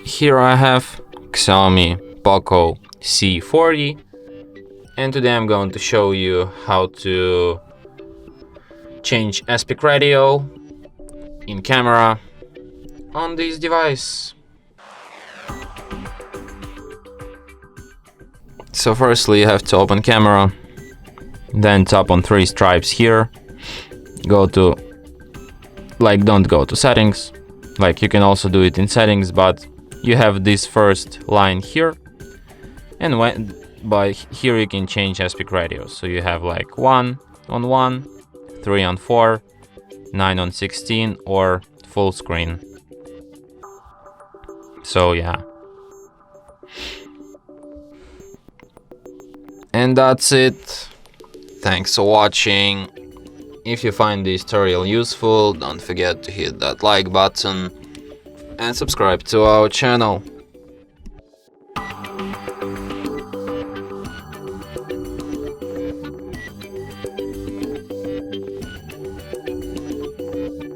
Here I have XIAOMI POCO C40, and today I'm going to show you how to change aspect ratio in camera on this device. So firstly you have to open camera, then tap on three stripes here, go to, don't go to settings, you can also do it in settings, but you have this first line here, and by here you can change aspect ratio. So you have 1 on 1, 3 on 4, 9 on 16, or full screen. So yeah. And that's it. Thanks for watching. If you find this tutorial useful, don't forget to hit that like button and subscribe to our channel.